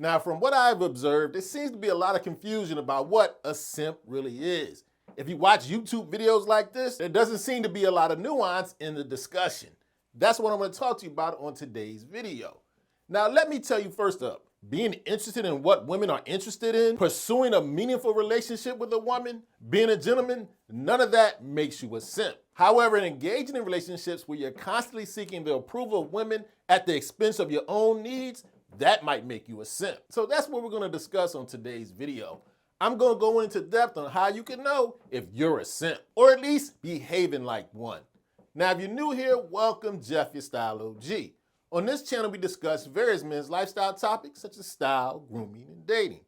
Now, from what I've observed, there seems to be a lot of confusion about what a simp really is. If you watch YouTube videos like this, there doesn't seem to be a lot of nuance in the discussion. That's what I'm going to talk to you about on today's video. Now, let me tell you first up, being interested in what women are interested in, pursuing a meaningful relationship with a woman, being a gentleman, none of that makes you a simp. However, engaging in relationships where you're constantly seeking the approval of women at the expense of your own needs, that might make you a simp. So that's what we're going to discuss on today's video. I'm going to go into depth on how you can know if you're a simp, or at least behaving like one. Now, if you're new here, welcome, Jeff, your Style O.G. On this channel, we discuss various men's lifestyle topics such as style, grooming, and dating.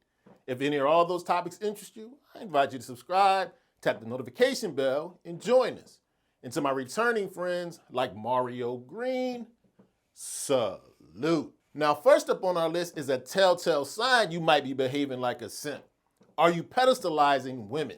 If any or all those topics interest you, I invite you to subscribe, tap the notification bell, and join us. And to my returning friends like Mario Green, salute. Now, first up on our list is a telltale sign you might be behaving like a simp. Are you pedestalizing women?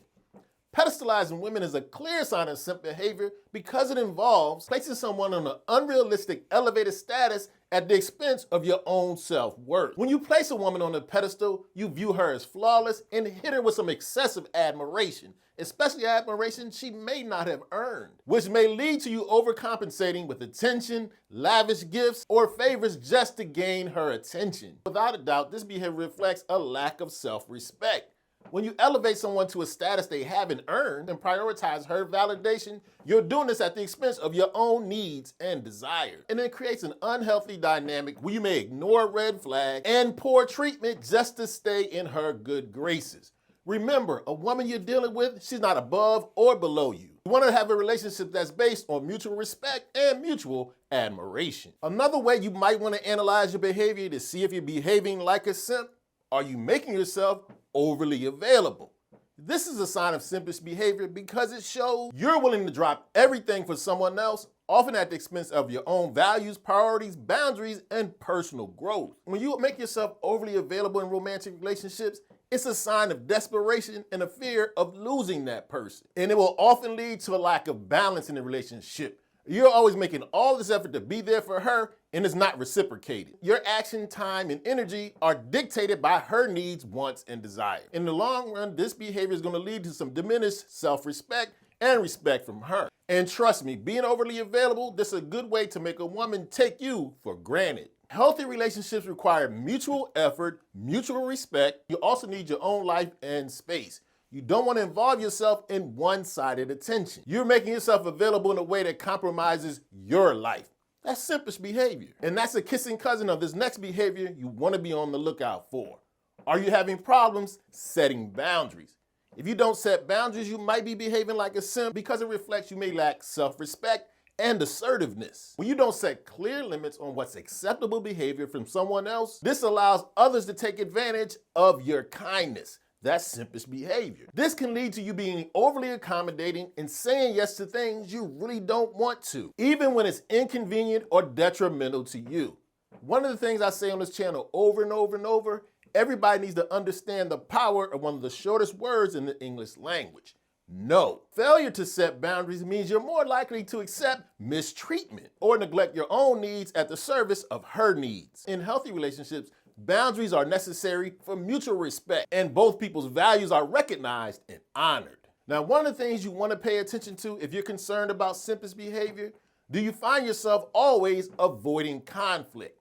Pedestalizing women is a clear sign of simp behavior because it involves placing someone on an unrealistic elevated status at the expense of your own self-worth. When you place a woman on a pedestal, you view her as flawless and hit her with some excessive admiration, especially admiration she may not have earned, which may lead to you overcompensating with attention, lavish gifts, or favors just to gain her attention. Without a doubt, this behavior reflects a lack of self-respect. When you elevate someone to a status they haven't earned and prioritize her validation, you're doing this at the expense of your own needs and desires. And it creates an unhealthy dynamic where you may ignore red flags and poor treatment just to stay in her good graces. Remember, a woman you're dealing with, she's not above or below you. You want to have a relationship that's based on mutual respect and mutual admiration. Another way you might want to analyze your behavior to see if you're behaving like a simp, are you making yourself overly available? This is a sign of simpish behavior because it shows you're willing to drop everything for someone else, often at the expense of your own values, priorities, boundaries, and personal growth. When you make yourself overly available in romantic relationships, it's a sign of desperation and a fear of losing that person. And it will often lead to a lack of balance in the relationship. You're always making all this effort to be there for her, and it's not reciprocated. Your action, time, and energy are dictated by her needs, wants, and desires. In the long run, this behavior is going to lead to some diminished self-respect and respect from her. And trust me, being overly available, this is a good way to make a woman take you for granted. Healthy relationships require mutual effort, mutual respect. You also need your own life and space. You don't want to involve yourself in one-sided attention. You're making yourself available in a way that compromises your life. That's simpish behavior. And that's a kissing cousin of this next behavior you want to be on the lookout for. Are you having problems setting boundaries? If you don't set boundaries, you might be behaving like a simp because it reflects you may lack self-respect and assertiveness. When you don't set clear limits on what's acceptable behavior from someone else, this allows others to take advantage of your kindness. That's simpish behavior. This can lead to you being overly accommodating and saying yes to things you really don't want to, even when it's inconvenient or detrimental to you. One of the things I say on this channel over and over and over, everybody needs to understand the power of one of the shortest words in the English language. No. Failure to set boundaries means you're more likely to accept mistreatment or neglect your own needs at the service of her needs. In healthy relationships, boundaries are necessary for mutual respect, and both people's values are recognized and honored. Now, one of the things you want to pay attention to if you're concerned about simpish behavior, do you find yourself always avoiding conflict?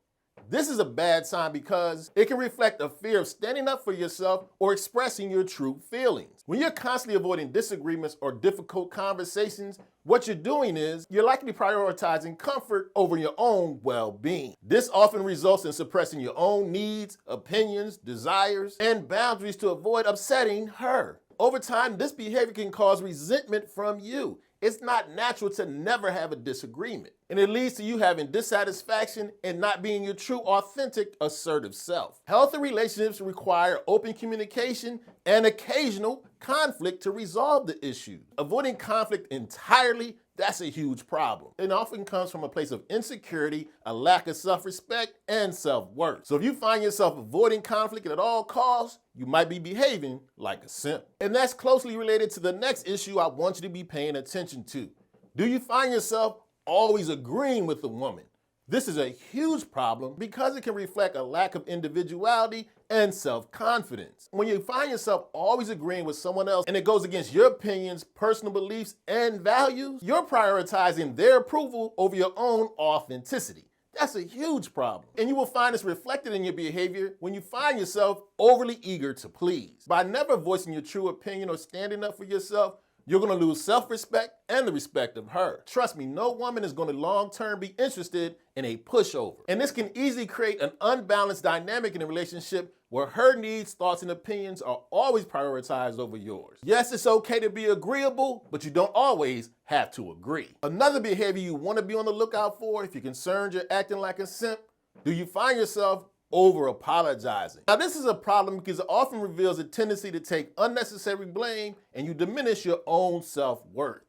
This is a bad sign because it can reflect a fear of standing up for yourself or expressing your true feelings. When you're constantly avoiding disagreements or difficult conversations, what you're doing is you're likely prioritizing comfort over your own well-being. This often results in suppressing your own needs, opinions, desires, and boundaries to avoid upsetting her. Over time, this behavior can cause resentment from you. It's not natural to never have a disagreement, and it leads to you having dissatisfaction and not being your true, authentic, assertive self. Healthy relationships require open communication and occasional conflict to resolve the issue. Avoiding conflict entirely, that's a huge problem. It often comes from a place of insecurity, a lack of self-respect, and self-worth. So if you find yourself avoiding conflict at all costs, you might be behaving like a simp. And that's closely related to the next issue I want you to be paying attention to. Do you find yourself always agreeing with the woman? This is a huge problem because it can reflect a lack of individuality and self-confidence. When you find yourself always agreeing with someone else and it goes against your opinions, personal beliefs, and values, you're prioritizing their approval over your own authenticity. That's a huge problem. And you will find this reflected in your behavior when you find yourself overly eager to please. By never voicing your true opinion or standing up for yourself, you're going to lose self-respect and the respect of her. Trust me, no woman is going to long-term be interested in a pushover. And this can easily create an unbalanced dynamic in a relationship where her needs, thoughts, and opinions are always prioritized over yours. Yes, it's okay to be agreeable, but you don't always have to agree. Another behavior you want to be on the lookout for if you're concerned you're acting like a simp, do you find yourself over-apologizing? Now, this is a problem because it often reveals a tendency to take unnecessary blame and you diminish your own self-worth.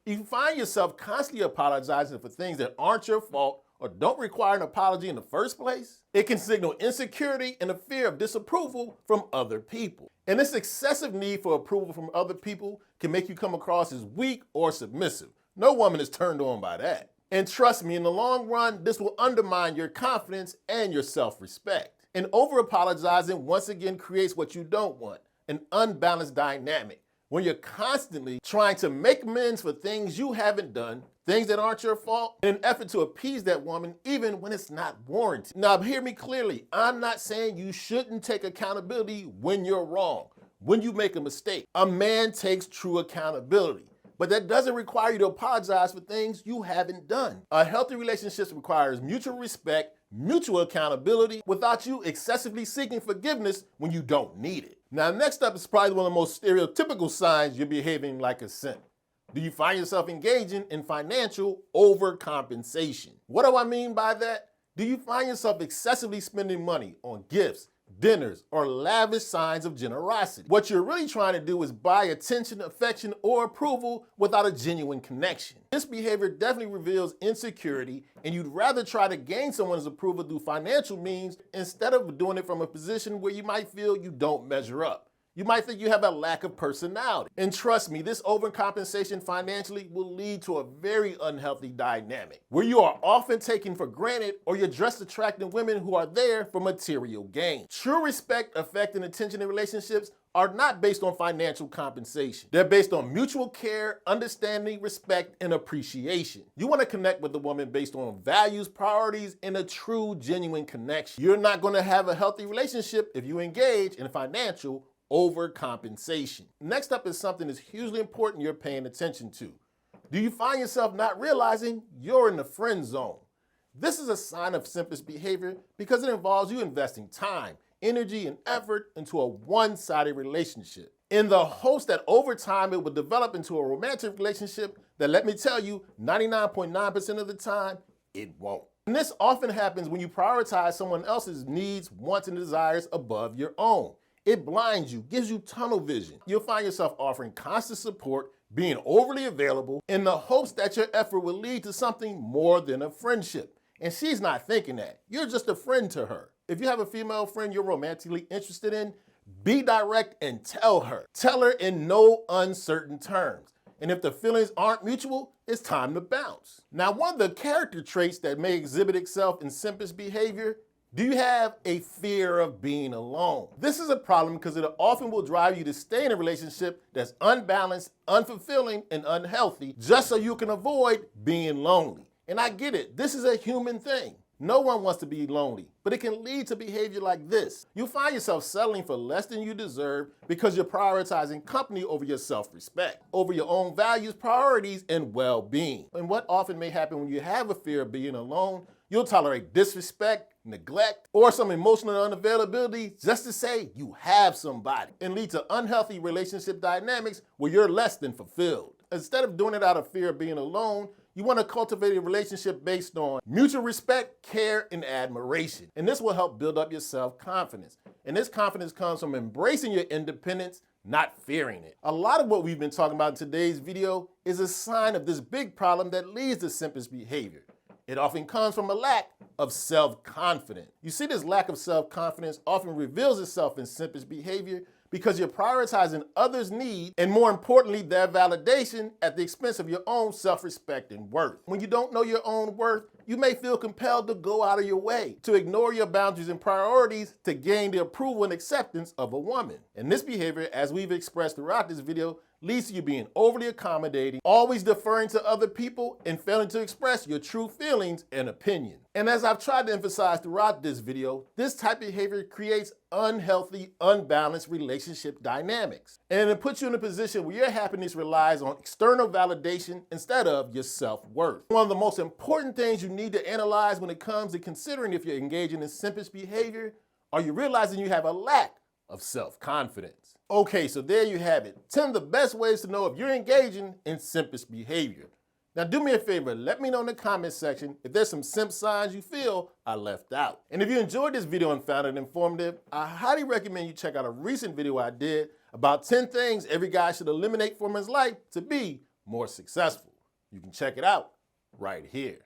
If you find yourself constantly apologizing for things that aren't your fault or don't require an apology in the first place, it can signal insecurity and a fear of disapproval from other people. And this excessive need for approval from other people can make you come across as weak or submissive. No woman is turned on by that. And trust me, in the long run, this will undermine your confidence and your self-respect. And over-apologizing once again creates what you don't want, an unbalanced dynamic, when you're constantly trying to make amends for things you haven't done, things that aren't your fault, in an effort to appease that woman even when it's not warranted. Now, hear me clearly. I'm not saying you shouldn't take accountability when you're wrong, when you make a mistake. A man takes true accountability. But that doesn't require you to apologize for things you haven't done. A healthy relationship requires mutual respect, mutual accountability, without you excessively seeking forgiveness when you don't need it. Now, next up is probably one of the most stereotypical signs you're behaving like a simp. Do you find yourself engaging in financial overcompensation? What do I mean by that? Do you find yourself excessively spending money on gifts, dinners, or lavish signs of generosity? What you're really trying to do is buy attention, affection, or approval without a genuine connection. This behavior definitely reveals insecurity, and you'd rather try to gain someone's approval through financial means instead of doing it from a position where you might feel you don't measure up. You might think you have a lack of personality. And trust me, this overcompensation financially will lead to a very unhealthy dynamic, where you are often taken for granted or you're just attracting women who are there for material gain. True respect, affect, and attention in relationships are not based on financial compensation. They're based on mutual care, understanding, respect, and appreciation. You want to connect with a woman based on values, priorities, and a true, genuine connection. You're not going to have a healthy relationship if you engage in financial overcompensation. Next up is something that's hugely important you're paying attention to. Do you find yourself not realizing you're in the friend zone? This is a sign of simpish behavior because it involves you investing time, energy, and effort into a one-sided relationship, in the hopes that over time it will develop into a romantic relationship that, let me tell you, 99.9% of the time, it won't. And this often happens when you prioritize someone else's needs, wants, and desires above your own. It blinds you, gives you tunnel vision. You'll find yourself offering constant support, being overly available, in the hopes that your effort will lead to something more than a friendship. And she's not thinking that. You're just a friend to her. If you have a female friend you're romantically interested in, be direct and tell her. Tell her in no uncertain terms. And if the feelings aren't mutual, it's time to bounce. Now, one of the character traits that may exhibit itself in simpish behavior: do you have a fear of being alone? This is a problem because it often will drive you to stay in a relationship that's unbalanced, unfulfilling, and unhealthy just so you can avoid being lonely. And I get it, this is a human thing. No one wants to be lonely, but it can lead to behavior like this. You'll find yourself settling for less than you deserve because you're prioritizing company over your self-respect, over your own values, priorities, and well-being. And what often may happen when you have a fear of being alone, you'll tolerate disrespect, neglect, or some emotional unavailability just to say you have somebody, and lead to unhealthy relationship dynamics where you're less than fulfilled. Instead of doing it out of fear of being alone, you want to cultivate a relationship based on mutual respect, care, and admiration. And this will help build up your self-confidence. And this confidence comes from embracing your independence, not fearing it. A lot of what we've been talking about in today's video is a sign of this big problem that leads to simpish behavior. It often comes from a lack of self-confidence. You see, this lack of self-confidence often reveals itself in simpish behavior because you're prioritizing others' needs and, more importantly, their validation at the expense of your own self-respect and worth. When you don't know your own worth, you may feel compelled to go out of your way, to ignore your boundaries and priorities to gain the approval and acceptance of a woman. And this behavior, as we've expressed throughout this video, leads to you being overly accommodating, always deferring to other people, and failing to express your true feelings and opinion. And as I've tried to emphasize throughout this video, this type of behavior creates unhealthy, unbalanced relationship dynamics. And it puts you in a position where your happiness relies on external validation instead of your self-worth. One of the most important things you need to analyze when it comes to considering if you're engaging in simpish behavior, are you realizing you have a lack of self-confidence? Okay, so there you have it. 10 of the best ways to know if you're engaging in simpish behavior. Now do me a favor, let me know in the comment section if there's some simp signs you feel I left out. And if you enjoyed this video and found it informative, I highly recommend you check out a recent video I did about 10 things every guy should eliminate from his life to be more successful. You can check it out right here.